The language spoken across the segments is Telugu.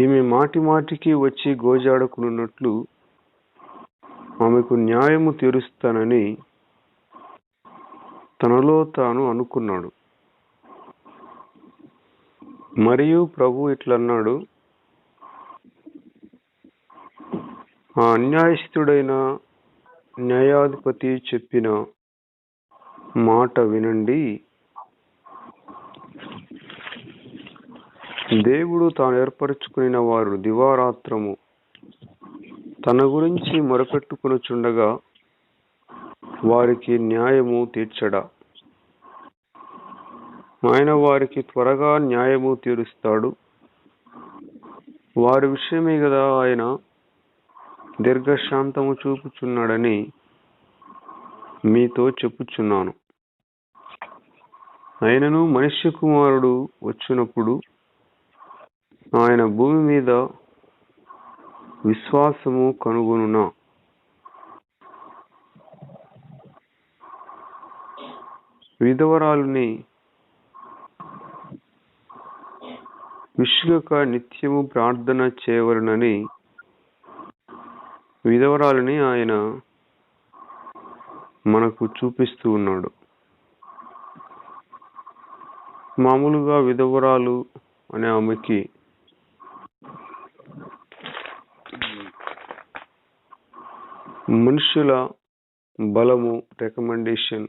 ఈమె మాటి మాటికి వచ్చి గోజాడుకున్నట్లు ఆమెకు న్యాయము తీరుస్తానని తనలో తాను అనుకున్నాడు. మరియు ప్రభు ఇట్లన్నాడు, ఆ అన్యాయస్థుడైన న్యాయాధిపతి చెప్పిన మాట వినండి. దేవుడు తాను ఏర్పరచుకున్న వారు దివారాత్రము తన గురించి మొరపెట్టుకొనుచుండగా వారికి న్యాయము తీర్చడా? ఆయన వారికి త్వరగా న్యాయము తీరుస్తాడు. వారి విషయమే కదా ఆయన దీర్ఘశాంతము చూపుచున్నాడని మీతో చెప్పుచున్నాను. ఆయనను మనుష్య కుమారుడు వచ్చినప్పుడు ఆయన భూమి మీద విశ్వాసము కనుగొనునా? విధవరాలుని విసుగక నిత్యము ప్రార్థన చేయవలెనని విధవరాలని ఆయన మనకు చూపిస్తూ ఉన్నాడు. మామూలుగా విధవరాలు అనే ఆమెకి మనుషుల బలము, రికమెండేషన్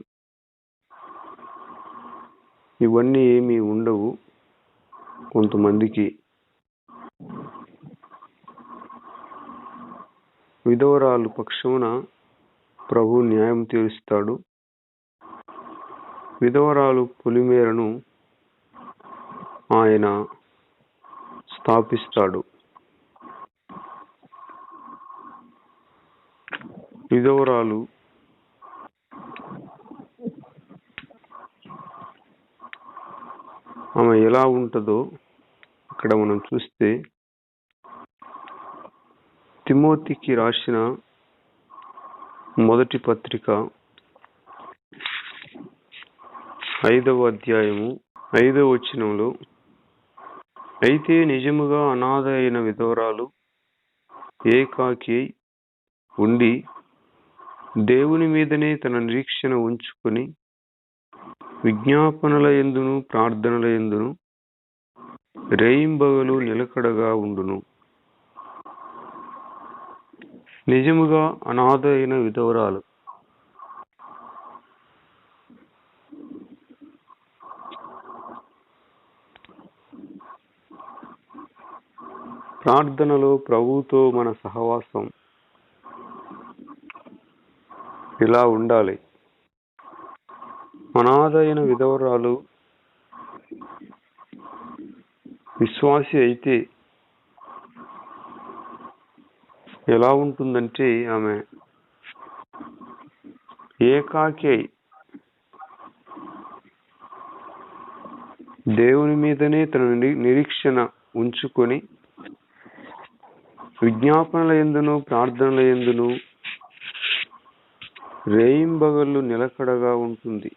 ఇవన్నీ ఏమీ ఉండవు. కొంతమందికి విధవరాలు పక్షమున ప్రభు న్యాయం తీరుస్తాడు. విధవరాలు పొలిమేరను ఆయన స్థాపిస్తాడు. విధవరాలు ఆమె ఎలా ఉంటుందో ఇక్కడ మనం చూస్తే, తిమోతికి రాసిన మొదటి పత్రిక 5వ అధ్యాయము 5వ వచనంలో, అయితే నిజముగా అనాథ అయిన విధవరాలు ఏకాకి ఉండి దేవుని మీదనే తన నిరీక్షణ ఉంచుకొని విజ్ఞాపనల యందును ప్రార్థనల యందును రేయింబగలు నిలకడగా ఉండును. నిజముగా అనాథ అయిన విధవరాలు ప్రార్థనలో ప్రభువుతో మన సహవాసం ఇలా ఉండాలి. అనాథ అయిన విధవరాలు విశ్వాసి అయితే ఎలా ఉంటుందంటే, ఆమె ఏకాకి దేవుని మీదనే తన నిరీక్షణ ఉంచుకొని విజ్ఞాపనల యందును ప్రార్థనల యందును రేయింబగళ్ళు నిలకడగా ఉంటుంది.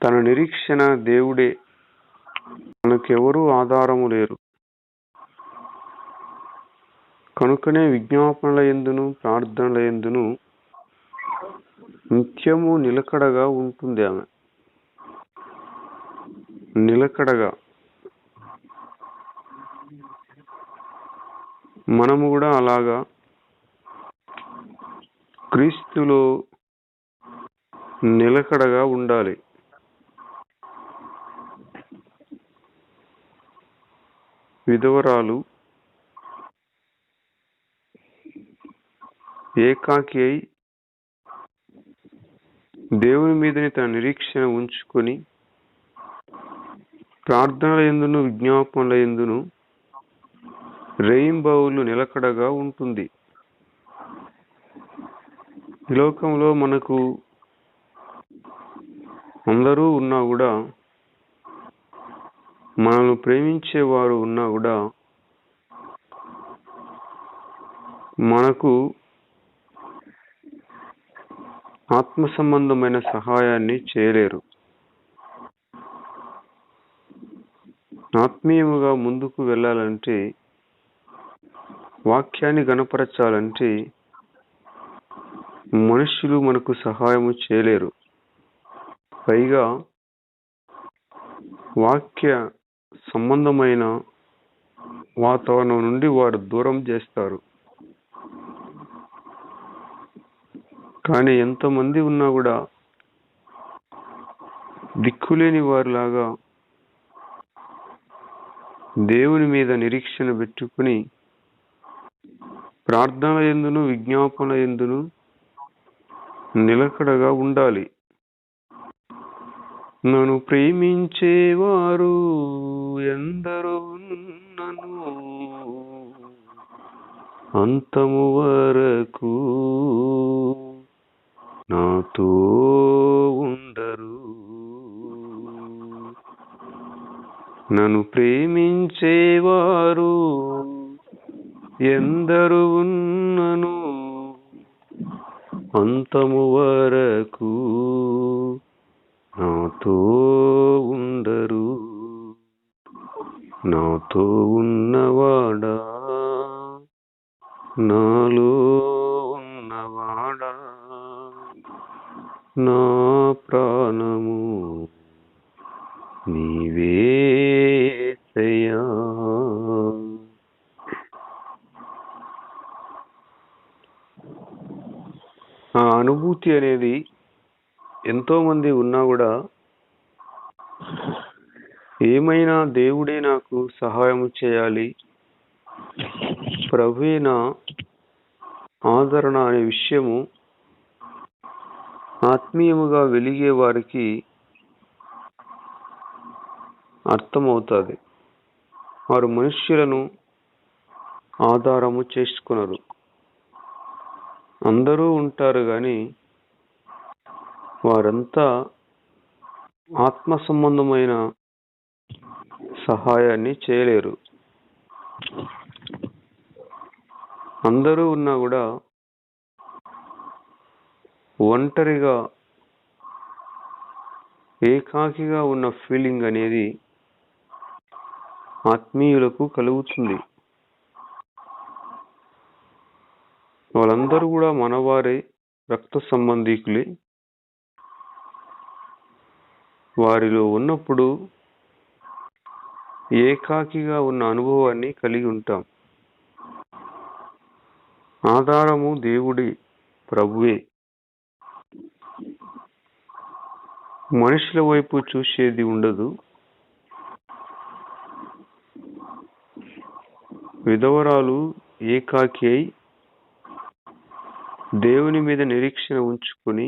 తన నిరీక్షణ దేవుడే, మనకెవరూ ఆధారము లేరు. కనుకనే విజ్ఞాపనల యందును ప్రార్థనల యందును నిత్యము నిలకడగా ఉంటుంది. ఆమె నిలకడగా. మనము కూడా అలాగా క్రీస్తులో నిలకడగా ఉండాలి. విధవరాలు ఏకాకి అయి దేవుని మీదనే తన నిరీక్షణ ఉంచుకొని ప్రార్థనల యందును విజ్ఞాపనల యందును రేయింబవళ్ళు నిలకడగా ఉంటుంది. ఈ లోకంలో మనకు అందరూ ఉన్నా కూడా, మనల్ని ప్రేమించేవారు ఉన్నా కూడా, మనకు ఆత్మ సంబంధమైన సహాయాన్ని చేయలేరు. ఆత్మీయముగా ముందుకు వెళ్ళాలంటే, వాక్యాన్ని గణపరచాలంటే మనుష్యులు మనకు సహాయము చేయలేరు. పైగా వాక్య సంబంధమైన వాతావరణం నుండి వారు దూరం చేస్తారు. కానీ ఎంతమంది ఉన్నా కూడా దిక్కులేని వారిలాగా దేవుని మీద నిరీక్షణ పెట్టుకుని ప్రార్థన యందును విజ్ఞాపన యందును నిలకడగా ఉండాలి. నన్ను ప్రేమించేవారు ఎందరో ఉన్నను, అంతము వరకు నాతో ఉండరు. నన్ను ప్రేమించేవారు ఎందరు ఉన్నను, అంతము వరకు నాతో ఉండరు. నాతో ఉన్నవాడా, నాలో ఉన్నవాడా, నా ప్రాణము నీవేసయ్యా. ఆ అనుభూతి అనేది ఎంతో మంది ఉన్నా కూడా ఏమైనా దేవుడే నాకు సహాయం చేయాలి, ప్రభువే నా ఆదరణ అనే విషయము ఆత్మీయముగా వెలిగే వారికి అర్థమవుతుంది. వారు మనుష్యులను ఆధారము చేసుకున్నారు. అందరూ ఉంటారు కానీ వారంతా ఆత్మ సంబంధమైన సహాయాన్ని చేయలేరు. అందరూ ఉన్నా కూడా ఒంటరిగా ఏకాకిగా ఉన్న ఫీలింగ్ అనేది ఆత్మీయులకు కలుగుతుంది. వాళ్ళందరూ కూడా మనవారే, రక్త సంబంధికులే. వారిలో ఉన్నప్పుడు ఏకాకిగా ఉన్న అనుభవాన్ని కలిగి ఉంటాం. ఆధారము దేవుడి, ప్రభువే. మనుషుల వైపు చూసేది ఉండదు. విధవరాలు ఏకాకి అయి దేవుని మీద నిరీక్షణ ఉంచుకొని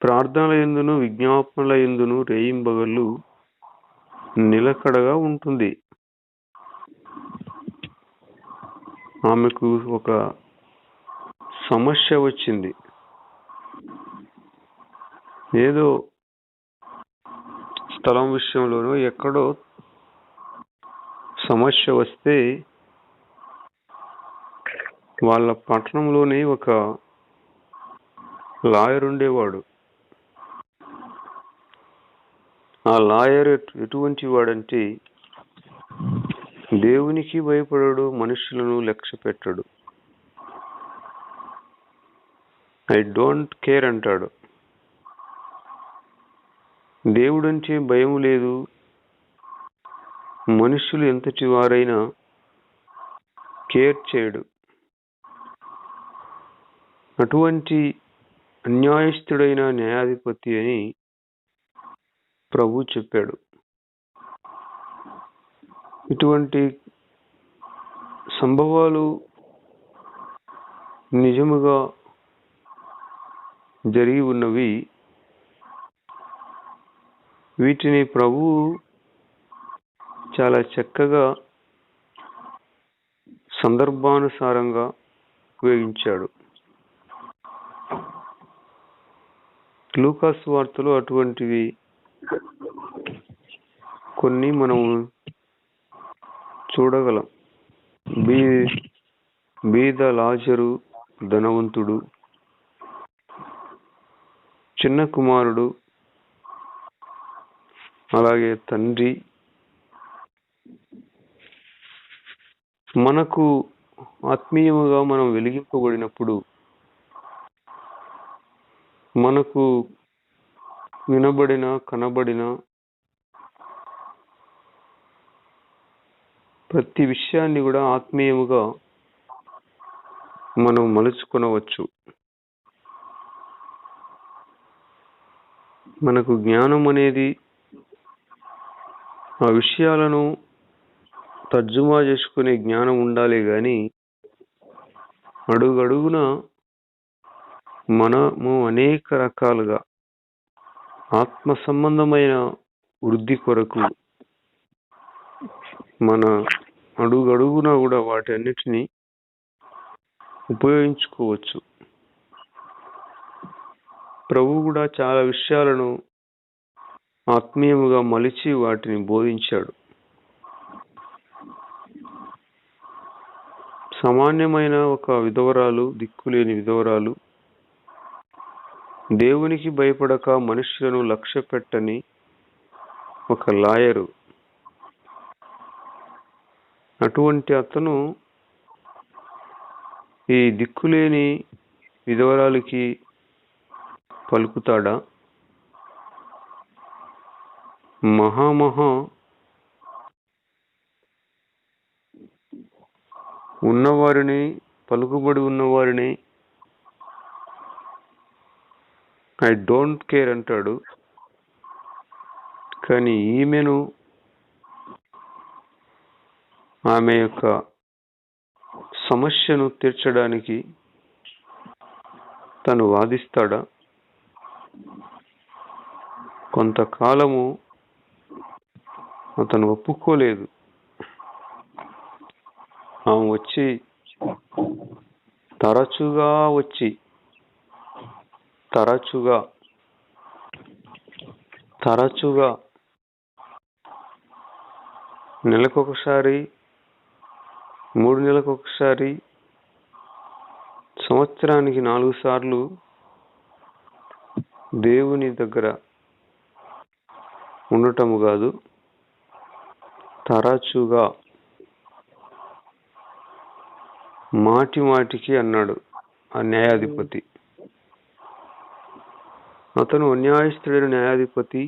ప్రార్థనల యందును విజ్ఞాపనల యందును రేయింబగళ్ళు నిలకడగా ఉంటుంది. ఆమెకు ఒక సమస్య వచ్చింది. ఏదో స్థలం విషయంలోనూ ఎక్కడో సమస్య వస్తే వాళ్ళ పట్టణంలోనే ఒక లాయర్ ఉండేవాడు. ఆ లాయర్ ఎటువంటి వాడంటే దేవునికి భయపడడు, మనుషులను లక్ష్య పెట్టడు. ఐ డోంట్ కేర్ అంటాడు. దేవుడంటే భయం లేదు, మనుషులు ఎంతటి వారైనా కేర్ చేయడు. అటువంటి అన్యాయస్తుడైన న్యాయాధిపతి అని ప్రభు చెప్పాడు. ఇటువంటి సంభవాలు నిజముగా జరిగి ఉన్నవి. వీటిని ప్రభు చాలా చక్కగా సందర్భానుసారంగా ఉపయోగించాడు. లూకా సువార్తలో అటువంటివి కొన్ని మనం చూడగలం. బీద లాజరు, ధనవంతుడు, చిన్న కుమారుడు, అలాగే తండ్రి, మనకు ఆత్మీయముగా మనం వెలిగింపబడినప్పుడు మనకు వినబడిన కనబడిన ప్రతి విషయాన్ని కూడా ఆత్మీయముగా మనం మలుచుకొనవచ్చు. మనకు జ్ఞానం అనేది ఆ విషయాలను తర్జుమా చేసుకునే జ్ఞానం ఉండాలి కానీ అడుగడుగున మనము అనేక రకాలుగా ఆత్మ సంబంధమైన వృద్ధి కొరకు మన అడుగడుగున కూడా వాటి అన్నిటినీ ఉపయోగించుకోవచ్చు. ప్రభు కూడా చాలా విషయాలను ఆత్మీయముగా మలిచి వాటిని బోధించాడు. సామాన్యమైన ఒక విధవరాలు, దిక్కులేని విధవరాలు, దేవునికి భయపడక మనుషులను లక్ష్య పెట్టని ఒక లాయరు, అటువంటి అతను ఈ దిక్కులేని విధవరాలికి పలుకుతాడా? మహా ఉన్నవారిని, పలుకుబడి ఉన్నవారిని ఐ డోంట్ కేర్ అంటాడు. కానీ ఈమెను, ఆమె యొక్క సమస్యను తీర్చడానికి తను వాదిస్తాడా? కొంతకాలము అతను ఒప్పుకోలేదు. ఆమె వచ్చి తరచుగా నెలకొకసారి, 3 నెలలకొకసారి, సంవత్సరానికి 4 సార్లు దేవుని దగ్గర ఉండటము కాదు, తరచుగా మాటికి అన్నాడు ఆ న్యాయాధిపతి. అతను అన్యాయస్తుడైన న్యాయాధిపతి,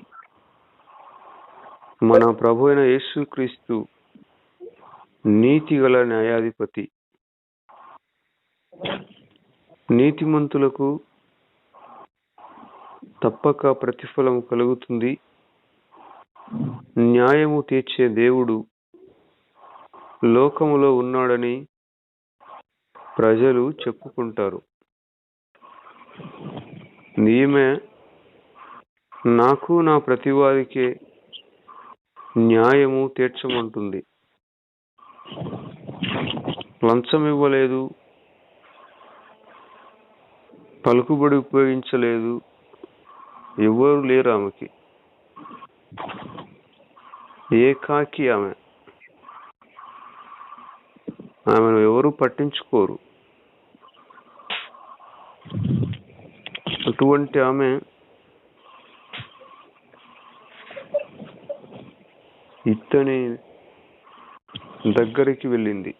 మన ప్రభు అయిన యేసుక్రీస్తు నీతి గల న్యాయాధిపతి. నీతిమంతులకు తప్పక ప్రతిఫలం కలుగుతుంది. న్యాయము తీర్చే దేవుడు లోకములో ఉన్నాడని ప్రజలు చెప్పుకుంటారు. ఈమె నాకు, నా ప్రతివాదికే న్యాయము తీర్చమంటుంది. లంచం ఇవ్వలేదు, పలుకుబడి ఉపయోగించలేదు, ఎవరు లేరు ఆమెకి. ఏకాకి ఆమెను ఎవరు పట్టించుకోరు. అటువంటి ఆమె ఇతని దగ్గరికి వెళ్ళింది.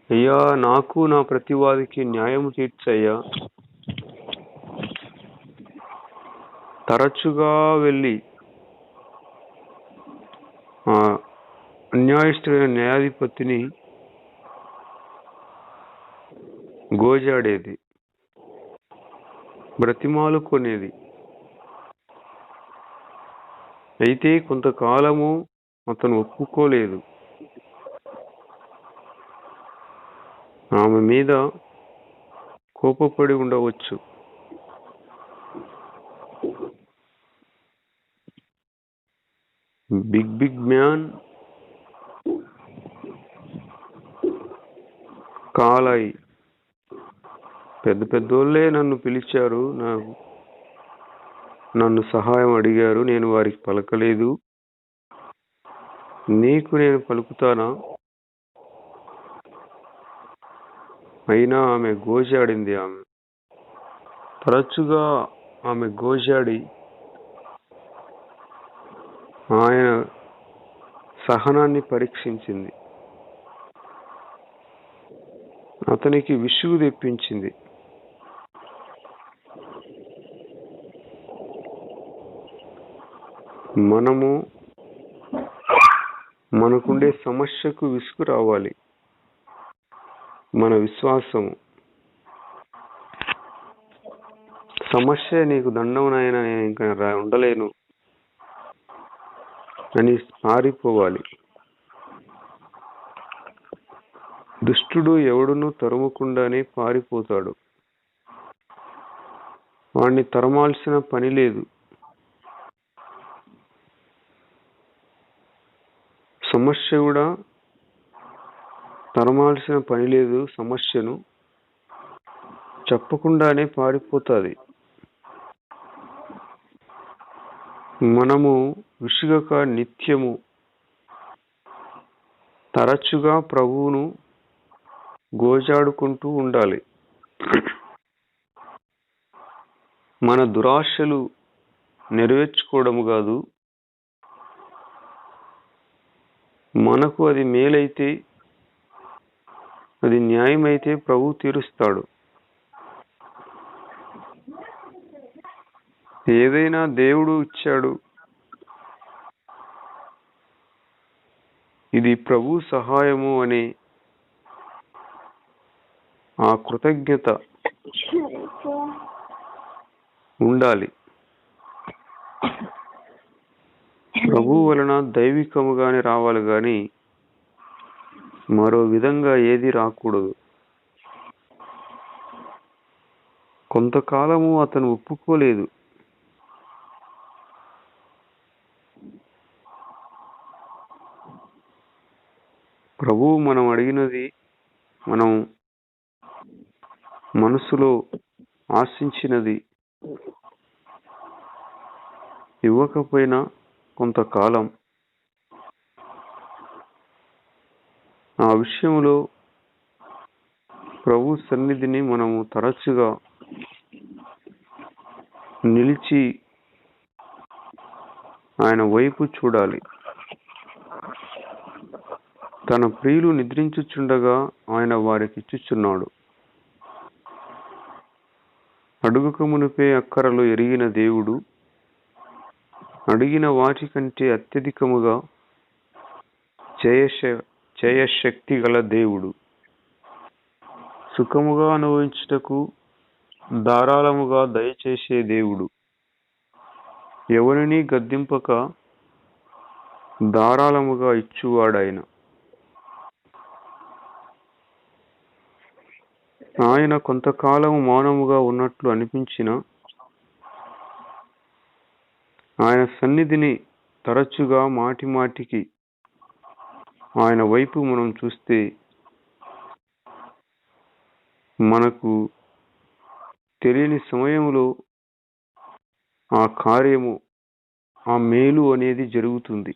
అయ్యా, నాకు, నా ప్రతివాదికి న్యాయము తీర్చయ్యా. తరచుగా వెళ్ళి ఆ అన్యాయస్తుడైన న్యాయాధిపతిని గోజాడేది, బ్రతిమాలుకొనేది. అయితే కొంతకాలము అతను ఒప్పుకోలేదు. ఆమె మీద కోపపడి ఉండవచ్చు. బిగ్ మ్యాన్ కాలాయి, పెద్దోళ్ళే నన్ను పిలిచారు, నన్ను సహాయం అడిగారు, నేను వారికి పలకలేదు. నీకు నేను పలుకుతానా? అయినా ఆమె గోజాడింది. తరచుగా ఆమె గోజాడి ఆయన సహనాన్ని పరీక్షించింది. అతనికి విసుగు తెప్పించింది. మనకుండే సమస్యకు విసుగు రావాలి. మన విశ్వాసము, సమస్య నీకు దండమునైనా నేను ఇంకా ఉండలేను అని పారిపోవాలి. దుష్టుడు ఎవడును తరుముకుండానే పారిపోతాడు. వాణ్ణి తరమాల్సిన పని లేదు. సమస్య కూడా తరమాల్సిన పని లేదు. సమస్యను చెప్పకుండానే పారిపోతుంది. మనము విసుగక నిత్యము తరచుగా ప్రభువును గోజాడుకుంటూ ఉండాలి. మన దురాశలు నెరవేర్చుకోవడం కాదు, మనకు అది మేలైతే, అది న్యాయమైతే ప్రభువు తీరుస్తాడు. ఏదైనా దేవుడు ఇచ్చాడు, ఇది ప్రభు సహాయము అనే ఆ కృతజ్ఞత ఉండాలి. ప్రభు వలన దైవికముగానే రావాలి గాని మరో విధంగా ఏది రాకూడదు. కొంతకాలము అతను ఒప్పుకోలేదు. ప్రభువు మనం అడిగినది, మనం మనసులో ఆశించినది ఇవ్వకపోయినా కొంతకాలం ఆ విషయంలో ప్రభు సన్నిధిని మనము తరచుగా నిలిచి ఆయన వైపు చూడాలి. తన ప్రియులు నిద్రించుచుండగా ఆయన వారికి ఇచ్చుచున్నాడు. అడుగక మునిపే అక్కరలు ఎరిగిన దేవుడు, అడిగిన వాటి కంటే అత్యధికముగా చేయశక్తి గల దేవుడు, సుఖముగా అనుభవించుటకు ధారాళముగా దయచేసే దేవుడు, ఎవరిని గద్దింపక ధారాళముగా ఇచ్చువాడాయన. ఆయన కొంతకాలము మౌనముగా ఉన్నట్లు అనిపించిన ఆయన సన్నిధిని తరచుగా మాటిమాటికి ఆయన వైపు మనం చూస్తే మనకు తెలియని సమయంలో ఆ కార్యము, ఆ మేలు అనేది జరుగుతుంది.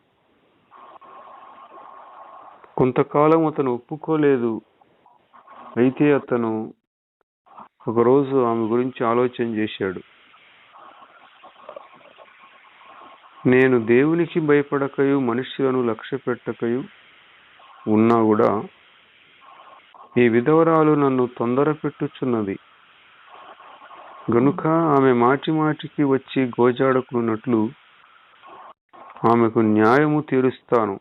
కొంతకాలం అతను ఒప్పుకోలేదు. అయితే అతను ఒకరోజు ఆమె గురించి ఆలోచన చేశాడు. నేను దేవునికి భయపడకయు మనుష్యులను లక్ష్య పెట్టకయు ఉన్నా కూడా ఈ విధవరాలు నన్ను తొందర పెట్టుచున్నది గనుక ఆమె మాటిమాటికి వచ్చి గోజాడుకున్నట్లు ఆమెకు న్యాయము తీరుస్తాను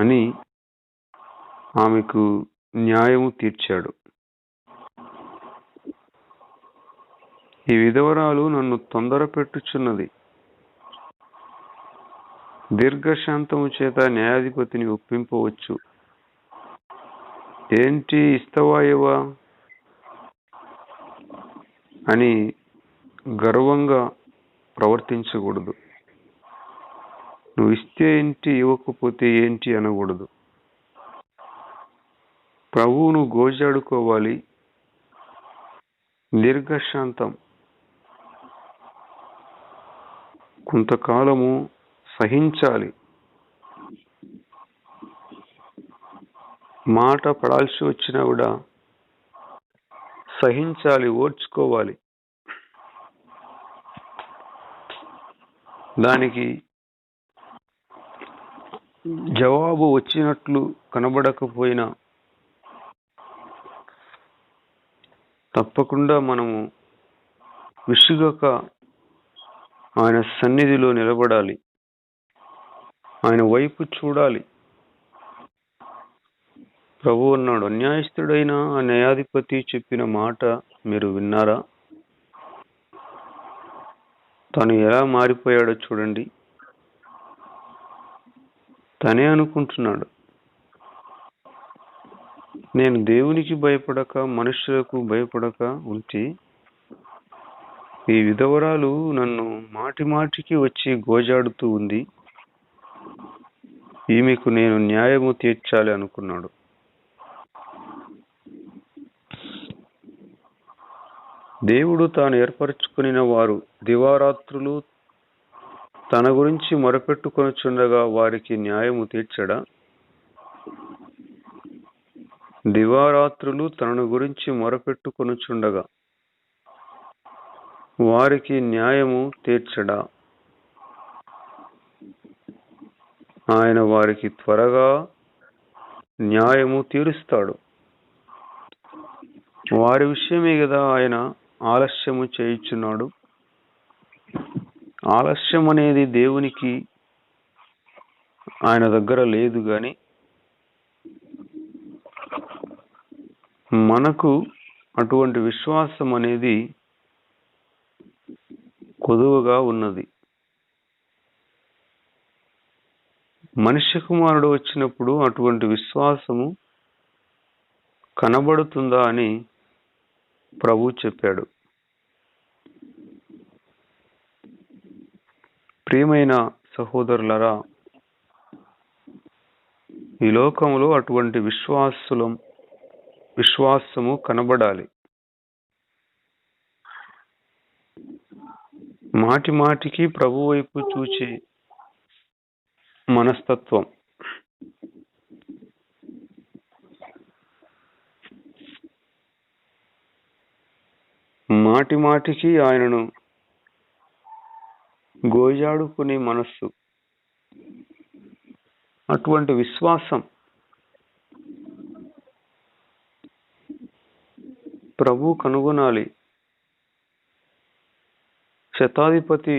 అని ఆమెకు న్యాయము తీర్చాడు. ఈ విధవరాలు నన్ను తొందర పెట్టుచున్నది. దీర్ఘశాంతము చేత న్యాయాధిపతిని ఒప్పింపవచ్చు. ఏంటి ఇస్తవాయవా అని గర్వంగా ప్రవర్తించకూడదు. నువ్వు ఇస్తే ఏంటి, ఇవ్వకపోతే ఏంటి అనకూడదు. ప్రభువును గోజాడుకోవాలి. దీర్ఘశాంతం, కొంతకాలము సహించాలి. మాట పడాల్సి వచ్చినా కూడా సహించాలి, ఓర్చుకోవాలి. దానికి జవాబు వచ్చినట్లు కనబడకపోయినా తప్పకుండా మనము విసుగక ఆయన సన్నిధిలో నిలబడాలి, ఆయన వైపు చూడాలి. ప్రభు అన్నాడు, అన్యాయస్తుడైన ఆ న్యాయాధిపతి చెప్పిన మాట మీరు విన్నారా? తను ఎలా మారిపోయాడో చూడండి. తనే అనుకుంటున్నాడు, నేను దేవునికి భయపడక మనుషులకు భయపడక ఉంటే ఈ విధవరాలు నన్ను మాటి మాటికి వచ్చి గోజాడుతూ ఉంది, ఈమెకు నేను న్యాయము తీర్చాలి అనుకున్నాడు. దేవుడు తాను ఏర్పరచుకుని వారు దివారాత్రులు తన గురించి మొరపెట్టుకొనుచుండగా వారికి న్యాయము తీర్చడా? దివారాత్రులు తనను గురించి మొరపెట్టుకొనుచుండగా వారికి న్యాయము తీర్చడా? ఆయన వారికి త్వరగా న్యాయము తీరుస్తాడు. వారి విషయమే కదా ఆయన ఆలస్యము చేయుచున్నాడు. ఆలస్యం అనేది దేవునికి ఆయన దగ్గర లేదు, కానీ మనకు అటువంటి విశ్వాసం అనేది కొదువగా ఉన్నది. మనిషి కుమారుడు వచ్చినప్పుడు అటువంటి విశ్వాసము కనబడుతుందా అని ప్రభు చెప్పాడు. ప్రియమైన సహోదరులరా, ఈ లోకంలో అటువంటి విశ్వాసము కనబడాలి. మాటి మాటికి ప్రభు వైపు చూచే మనస్తత్వం. మాటి మాటికి ఆయనను గోజాడుకునే మనస్సు, అటువంటి విశ్వాసం ప్రభు కనుగొనాలి. శతాధిపతి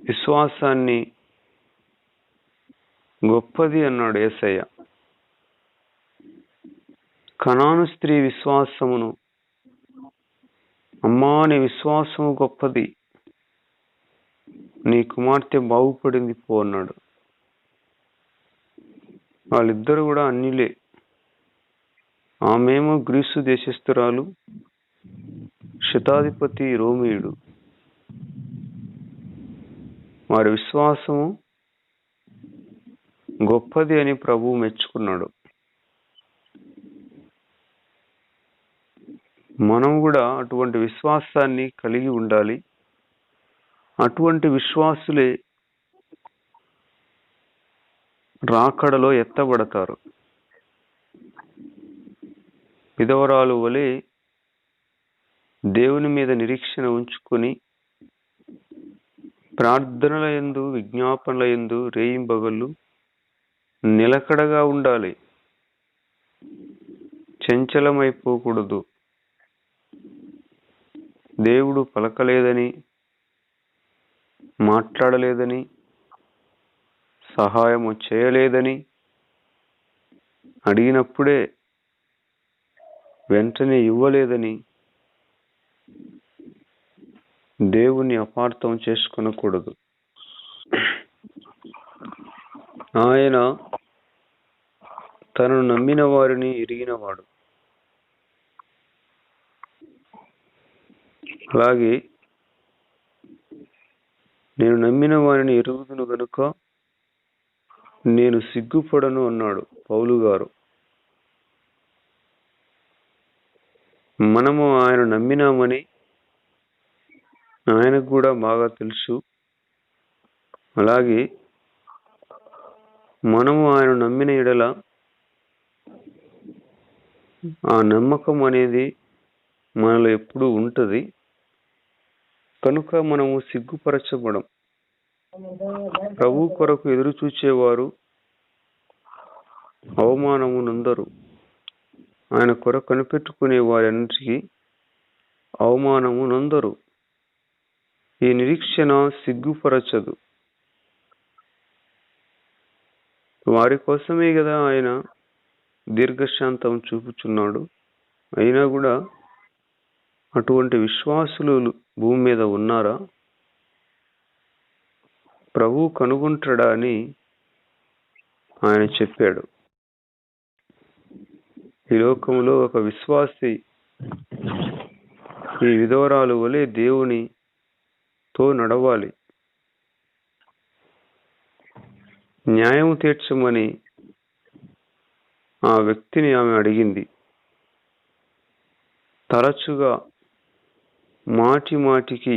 విశ్వాసాన్ని గొప్పది అన్నాడు యేసయ్య. కనాను స్త్రీ విశ్వాసమును, అమ్మా నీ విశ్వాసము గొప్పది, నీ కుమార్తె బాగుపడింది పో అన్నాడు. వాళ్ళిద్దరు కూడా అన్యులే. ఆమెమో గ్రీసు దేశస్థురాలు, శతాధిపతి రోమీయుడు. వారి విశ్వాసము గొప్పది అని ప్రభువు మెచ్చుకున్నాడు. మనం కూడా అటువంటి విశ్వాసాన్ని కలిగి ఉండాలి. అటువంటి విశ్వాసులే రాకడలో ఎత్తబడతారు. విధవరాలు వలె దేవుని మీద నిరీక్షణ ఉంచుకొని ప్రార్థనల యందు విజ్ఞాపనల యందు రేయింబగళ్ళు నిలకడగా ఉండాలి. చంచలమైపోకూడదు. దేవుడు పలకలేదని, మాట్లాడలేదని, సహాయము చేయలేదని అడిగినప్పుడే వెంటనే ఇవ్వలేదని దేవుని అపార్థం చేసుకొనకూడదు. ఆయన తనను నమ్మిన వారిని ఎరిగినవాడు. అలాగే నేను నమ్మిన వారిని ఎరుగుదును గనుక నేను సిగ్గుపడను అన్నాడు పౌలు గారు. మనము ఆయన నమ్మినామని ఆయనకు కూడా బాగా తెలుసు. అలాగే మనము ఆయన నమ్మిన ఎడల ఆ నమ్మకం అనేది మనలో ఎప్పుడూ ఉంటుంది. కనుక మనము సిగ్గుపరచబడం. ప్రభు కొరకు ఎదురు చూచేవారు అవమానము నందరు. ఆయన కొరకు కనిపెట్టుకునే వారన్నిటికీ అవమానము నొందరు. ఈ నిరీక్షణ సిగ్గుపరచదు. వారి కోసమే కదా ఆయన దీర్ఘశాంతం చూపుచున్నాడు. అయినా కూడా అటువంటి విశ్వాసులు భూమి మీద ఉన్నారా? ప్రభు కనుగొంటాడా అని ఆయన చెప్పాడు. ఈ లోకంలో ఒక విశ్వాసి ఈ విధవరాలు వలె దేవునితో నడవాలి. న్యాయం తీర్చమని ఆ వ్యక్తిని ఆమె అడిగింది. తరచుగా మాటి మాటికి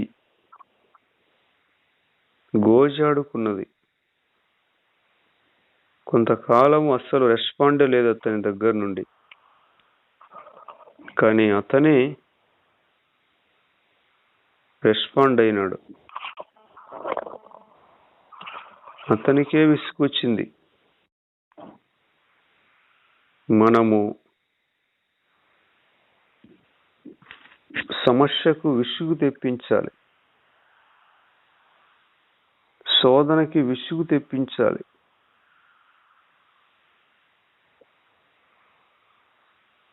గోజాడుకున్నది. కొంతకాలం అస్సలు రెస్పాండ్ లేదు అతని దగ్గర నుండి. కానీ అతనే రెస్పాండ్ అయినాడు. అతనికే విసుగొచ్చింది. మనము సమస్యకు విసుగు తెప్పించాలి, శోధనకి విసుగు తెప్పించాలి.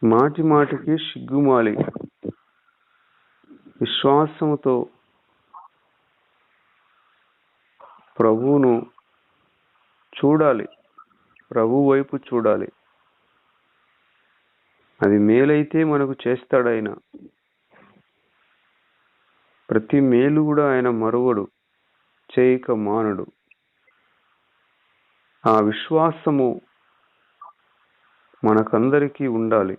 మాటి మాటికి సిగ్గుమాలి విశ్వాసముతో ప్రభువును చూడాలి, ప్రభు వైపు చూడాలి. అది మేలైతే మనకు చేస్తాడు ఆయన. ప్రతి మేలు కూడా ఆయన మరువడు, చేయక మానడు. ఆ విశ్వాసము మనకందరికీ ఉండాలి.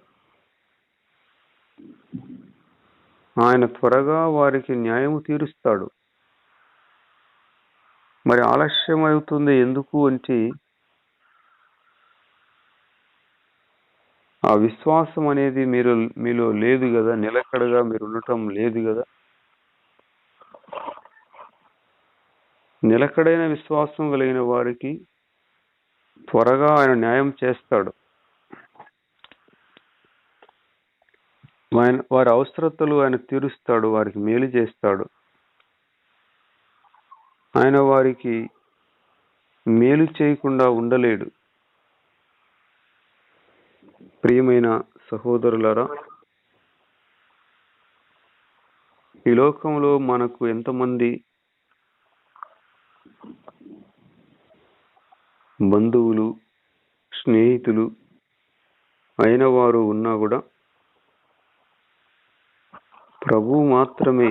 ఆయన త్వరగా వారికి న్యాయము తీరుస్తాడు. మరి ఆలస్యం అవుతుంది ఎందుకు అంటే, ఆ విశ్వాసం అనేది మీలో లేదు కదా, నిలకడగా మీరు ఉండటం లేదు కదా. నిలకడైన విశ్వాసం కలిగిన వారికి త్వరగా ఆయన న్యాయం చేస్తాడు. వారి అవసరతలు ఆయన తీరుస్తాడు, వారికి మేలు చేస్తాడు. ఆయన వారికి మేలు చేయకుండా ఉండలేడు. ప్రియమైన సహోదరులారా, ఈ లోకంలో మనకు ఎంతమంది బంధువులు, స్నేహితులు అయిన వారు ఉన్నా కూడా ప్రభువు మాత్రమే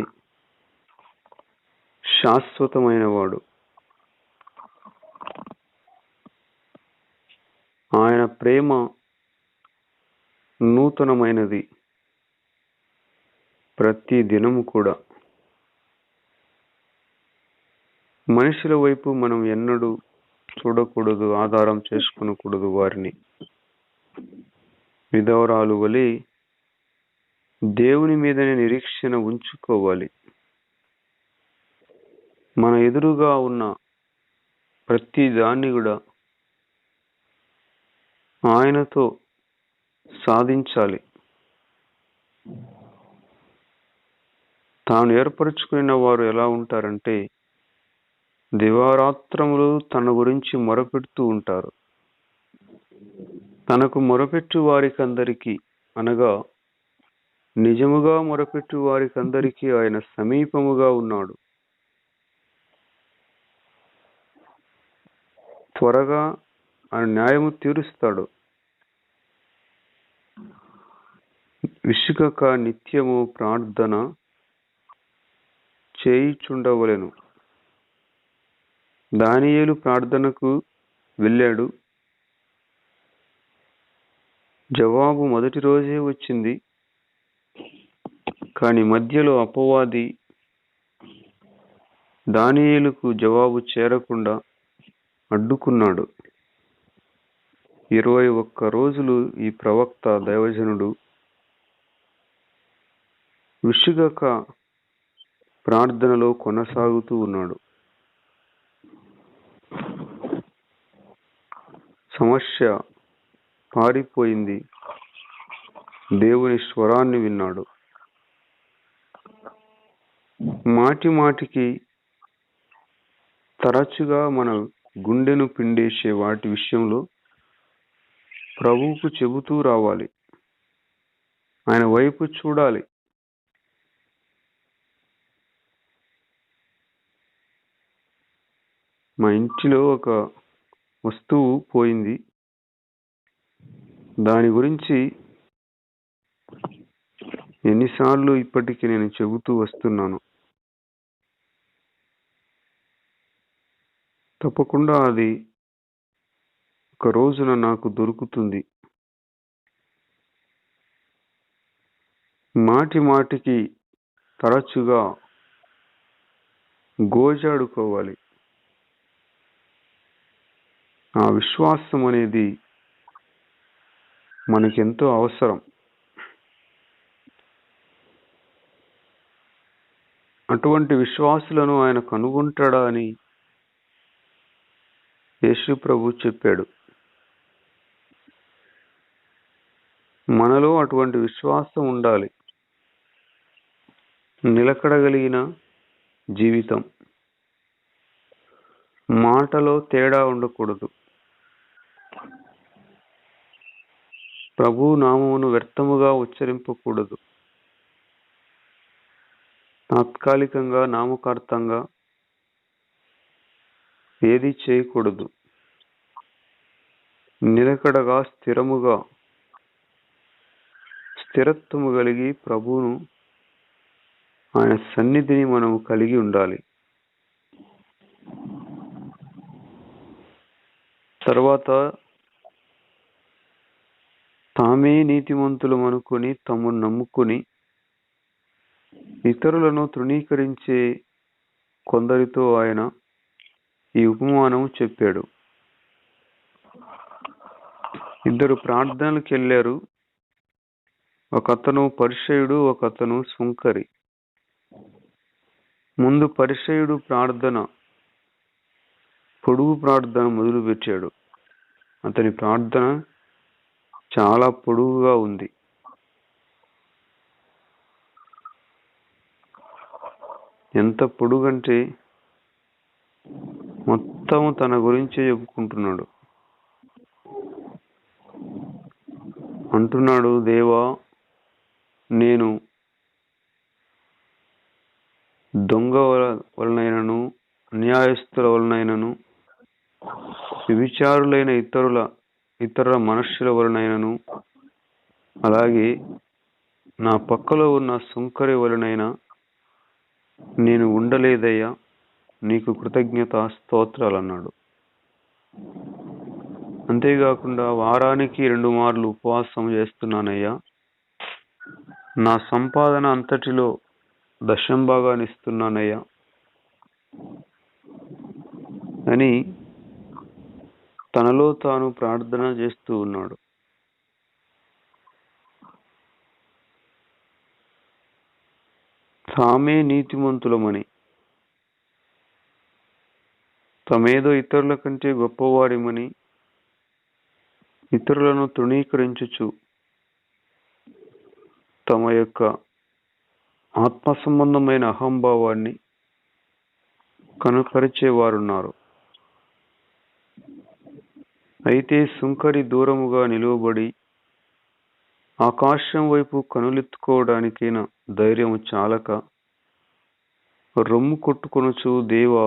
శాశ్వతమైన వాడు. ఆయన ప్రేమ నూతనమైనది ప్రతి దినము కూడా. మనుషుల వైపు మనం ఎన్నడూ చూడకూడదు, ఆధారం చేసుకునకూడదు వారిని. విధవరాలు వలె దేవుని మీదనే నిరీక్షణ ఉంచుకోవాలి. మన ఎదురుగా ఉన్న ప్రతి దాన్ని కూడా ఆయనతో సాధించాలి. తాను ఏర్పరచుకున్న వారు ఎలా ఉంటారంటే, దివారాత్రములు తన గురించి మొరపెడుతూ ఉంటారు. తనకు మొరపెట్టు వారికందరికీ, అనగా నిజముగా మొరపెట్టు వారికందరికీ ఆయన సమీపముగా ఉన్నాడు. త్వరగా ఆయన న్యాయము తీరుస్తాడు. విసుగక నిత్యము ప్రార్థన చేయుచుండవలెను. దానియేలు ప్రార్థనకు వెళ్ళాడు. జవాబు మొదటి రోజే వచ్చింది. కానీ మధ్యలో అపవాది దానియేలుకు జవాబు చేరకుండా అడ్డుకున్నాడు. 21 రోజులు ఈ ప్రవక్త దైవజనుడు విసుగక ప్రార్థనలో కొనసాగుతూ ఉన్నాడు. సమస్య పారిపోయింది. దేవుని స్వరాన్ని విన్నాడు. మాటి మాటికి తరచుగా మన గుండెను పిండేసే వాటి విషయంలో ప్రభువుకు చెబుతూ రావాలి. ఆయన వైపు చూడాలి. మా ఇంటిలో ఒక వస్తువు పోయింది. దాని గురించి ఎన్నిసార్లు ఇప్పటికి నేను చెబుతూ వస్తున్నాను. తప్పకుండా అది ఒక రోజున నాకు దొరుకుతుంది. మాటి మాటికి తరచుగా గోజాడుకోవాలి. ఆ విశ్వాసం అనేది మనకెంతో అవసరం. అటువంటి విశ్వాసులను ఆయన కనుగొంటాడా అని యేసు ప్రభు చెప్పాడు. మనలో అటువంటి విశ్వాసం ఉండాలి. నిలకడగలిగిన జీవితం, మాటలో తేడా ఉండకూడదు. ప్రభు నామమును వ్యర్థముగా ఉచ్చరింపకూడదు. తాత్కాలికంగా, నామకార్థంగా ఏది చేయకూడదు. నిలకడగా, స్థిరత్వము కలిగి ప్రభువును, ఆయన సన్నిధిని మనము కలిగి ఉండాలి. తర్వాత తామే నీతిమంతులు అనుకుని తమను నమ్ముకుని ఇతరులను తృణీకరించే కొందరితో ఆయన ఈ ఉపమానం చెప్పాడు. ఇద్దరు ప్రార్థనలకు వెళ్ళారు. ఒకతను పరిసయ్యుడు, ఒకతను సుంకరి. ముందు పరిసయ్యుడు పొడుగు ప్రార్థన మొదలుపెట్టాడు. అతని ప్రార్థన చాలా పొడుగుగా ఉంది. ఎంత పొడుగంటే మొత్తం తన గురించే చెప్పుకుంటున్నాడు. అంటున్నాడు, దేవా, నేను దొంగ వలనైనను, అన్యాయస్తుల వలనైనను, విచారులైన ఇతర మనుష్యుల వలనైనను, అలాగే నా పక్కలో ఉన్న సుంకరి వలనైనా నేను ఉండలేదయ్యా, నీకు కృతజ్ఞత స్తోత్రాలు అన్నాడు. అంతేకాకుండా వారానికి 2 మార్లు ఉపవాసం చేస్తున్నానయ్యా, నా సంపాదన అంతటిలో దశంభాగాన్ని ఇస్తున్నానయ్యా అని తనలో తాను ప్రార్థన చేస్తూ ఉన్నాడు. తామే నీతిమంతులమని, తమేదో ఇతరుల కంటే గొప్పవారిమని ఇతరులను తృణీకరించుచు తమ యొక్క ఆత్మ సంబంధమైన అహంభావాన్ని కనపరిచేవారున్నారు. అయితే సుంకరి దూరముగా నిలువబడి ఆకాశం వైపు కనులెత్తుకోవడానికైనా ధైర్యము చాలక రొమ్ము కొట్టుకొనుచు, దేవా,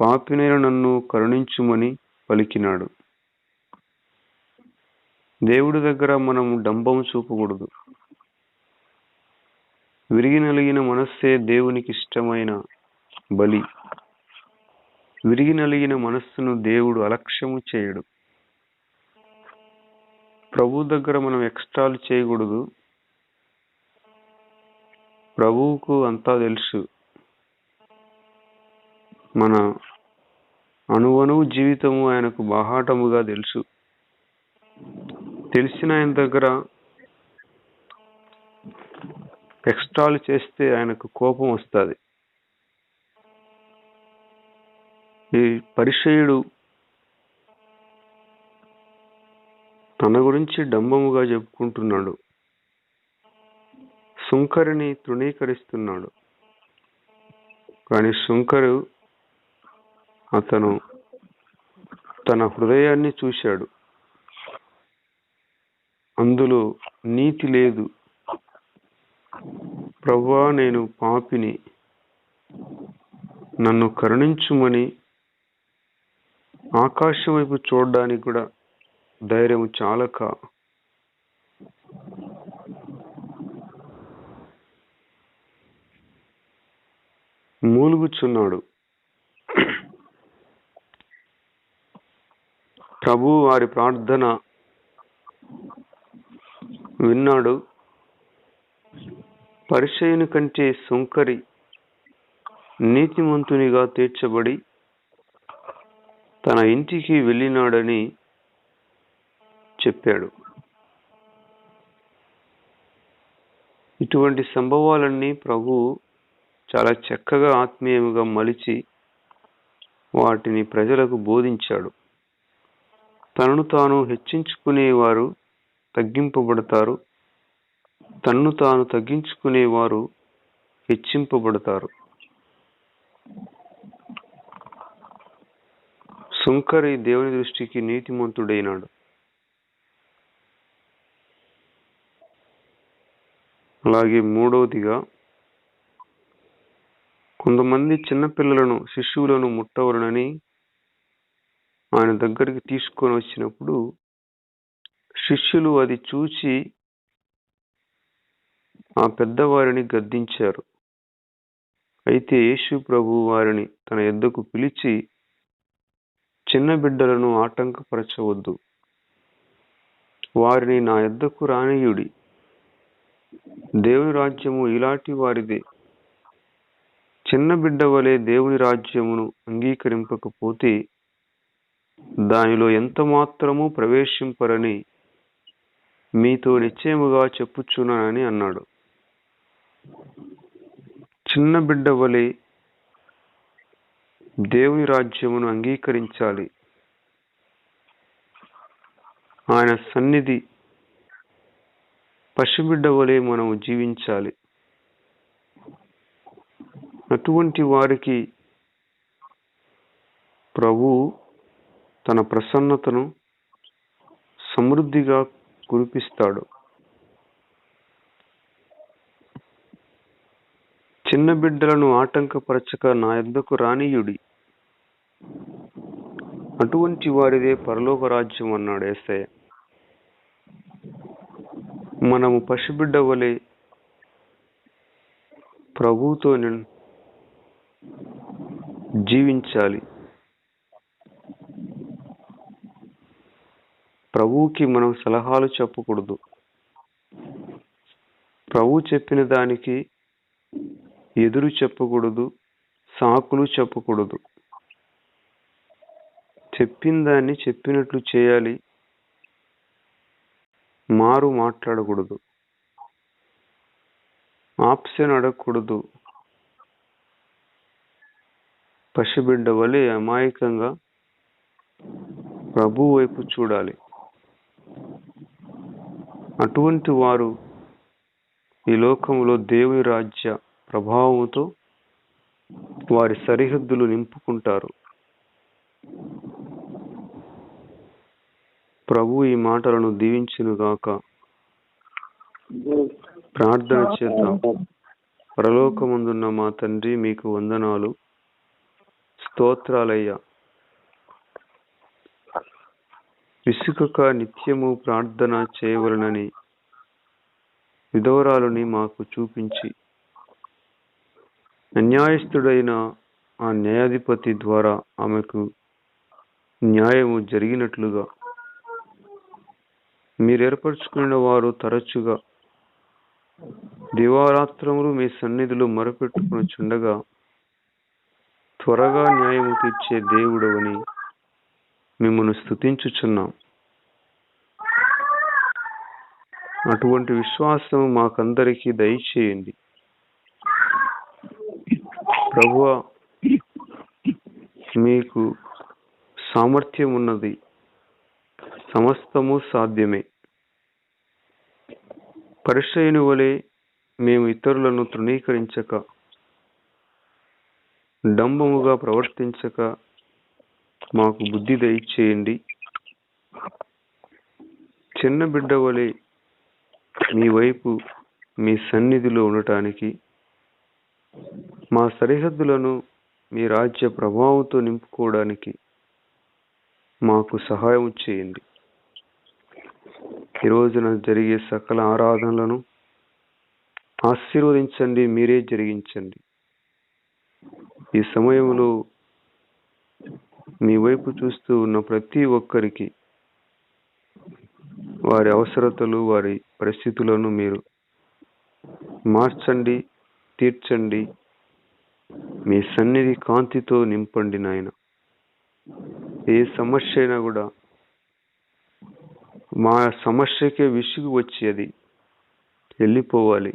పాపినైన నన్ను కరుణించుమని పలికినాడు. దేవుడి దగ్గర మనము డంబం చూపకూడదు. విరిగి నలిగిన మనస్సే దేవునికి ఇష్టమైన బలి. విరిగి నలిగిన మనస్సును దేవుడు అలక్ష్యము చేయడు. ప్రభు దగ్గర మనం ఎక్స్ట్రాలు చేయకూడదు. ప్రభువుకు అంతా తెలుసు. మన అణువణువు జీవితము ఆయనకు బాహాటముగా తెలుసు. తెలిసిన ఆయన దగ్గర ఎక్స్ట్రాలు చేస్తే ఆయనకు కోపం వస్తుంది. ఈ పరిసయ్యుడు తన గురించి డంబముగా చెప్పుకుంటున్నాడు. సుంకరిని తృణీకరిస్తున్నాడు. కానీ సుంకరు అతను తన హృదయాన్ని చూశాడు. అందులో నీతి లేదు. ప్రభువా, నేను పాపిని, నన్ను కరుణించుమని ఆకాశం వైపు చూడడానికి కూడా ధైర్యం చాలక మూలుగుచున్నాడు. ప్రభు వారి ప్రార్థన విన్నాడు. పరిసయ్యుని కంటే సుంకరి నీతిమంతునిగా తీర్చబడి తన ఇంటికి వెళ్ళినాడని చెప్పాడు. ఇటువంటి సంభవాలన్నీ ప్రభు చాలా చక్కగా ఆత్మీయంగా మలిచి వాటిని ప్రజలకు బోధించాడు. తనను తాను హెచ్చించుకునేవారు తగ్గింపబడతారు, తన్ను తాను తగ్గించుకునేవారు హెచ్చింపబడతారు. సుంకరి దేవుని దృష్టికి నీతిమంతుడైనాడు. అలాగే మూడవదిగా, కొంతమంది చిన్నపిల్లలను, శిశువులను ముట్టవలనని ఆయన దగ్గరికి తీసుకొని వచ్చినప్పుడు శిష్యులు అది చూచి ఆ పెద్దవారిని గద్దించారు. అయితే యేసు ప్రభు వారిని తన యొద్దకు పిలిచి, చిన్న బిడ్డలను ఆటంకపరచవద్దు, వారిని నా యొద్దకు రానియుడి. దేవుని రాజ్యము ఇలాంటి వారిదే. చిన్న బిడ్డ వలె దేవుని రాజ్యమును అంగీకరింపకపోతే దానిలో ఎంత మాత్రము ప్రవేశింపరని మీతో నిశ్చయముగా చెప్పుచున్నానని అన్నాడు. చిన్న బిడ్డ వలె దేవుని రాజ్యమును అంగీకరించాలి. ఆయన సన్నిధి పసిబిడ్డ వలె మనము జీవించాలి. అటువంటి వారికి ప్రభు తన ప్రసన్నతను సమృద్ధిగా కురిపిస్తాడు. చిన్న బిడ్డలను ఆటంకపరచక నా యొద్దకు రానియుడి, అటువంటి వారిదే పరలోక రాజ్యం అన్నాడు యేసయ్య. మనము పసిబిడ్డ వలె ప్రభువుతో జీవించాలి. ప్రభువుకి మనం సలహాలు చెప్పకూడదు. ప్రభు చెప్పిన దానికి ఎదురు చెప్పకూడదు, సాకులు చెప్పకూడదు. చెప్పిన దాన్ని చెప్పినట్లు చేయాలి, మారు మాట్లాడకూడదు, ఆప్షన్ అడగకూడదు. పసిబిడ్డ వలె అమాయకంగా ప్రభు వైపు చూడాలి. అటువంటి వారు ఈ లోకంలో దేవుని రాజ్య ప్రభావంతో వారి సరిహద్దులు నింపుకుంటారు. ప్రభు ఈ మాటలను దీవించునుగాక. ప్రార్థన చేద్దాం. పరలోకమందున్న మా తండ్రి, మీకు వందనాలు, స్తోత్రాలయ్యా. విసుకక నిత్యము ప్రార్థన చేయవలనని విధవరాలుని మాకు చూపించి, అన్యాయస్తుడైన ఆ న్యాయాధిపతి ద్వారా ఆమెకు న్యాయము జరిగినట్లుగా మీరు ఏర్పరచుకున్న వారు తరచుగా దివారాత్రములు మీ సన్నిధిలో మొరపెట్టుకుని చుండగా త్వరగా న్యాయము తీర్చే దేవుడవని మిమ్మల్ని స్తుతించుచున్నాం. అటువంటి విశ్వాసం మాకందరికీ దయచేయండి. ప్రభువా, మీకు సామర్థ్యం ఉన్నది, సమస్తము సాధ్యమే. పరిసయ్యుని వలె మేము ఇతరులను తృణీకరించక, డంబముగా ప్రవర్తించక మాకు బుద్ధి దయచేయండి. చిన్న బిడ్డ వలె మీ వైపు, మీ సన్నిధిలో ఉండటానికి, మా సరిహద్దులను మీ రాజ్య ప్రభావంతో నింపుకోవడానికి మాకు సహాయం చేయండి. ఈ రోజున జరిగే సకల ఆరాధనలను ఆశీర్వదించండి, మీరే జరిగించండి. ఈ సమయంలో మీ వైపు చూస్తూ ఉన్న ప్రతి ఒక్కరికి వారి అవసరతలు, వారి పరిస్థితులను మీరు మార్చండి, తీర్చండి. మీ సన్నిధి కాంతితో నింపండి నాయన. ఏ సమస్య అయినా కూడా మా సమస్యకే విసుగు వచ్చి అది వెళ్ళిపోవాలి.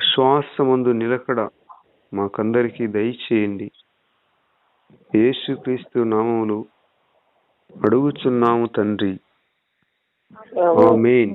శ్వాసమందు నిలకడ మాకందరికీ దయచేయండి. యేసుక్రీస్తు నామములో అడుగుచున్నాము తండ్రి, ఆమేన్.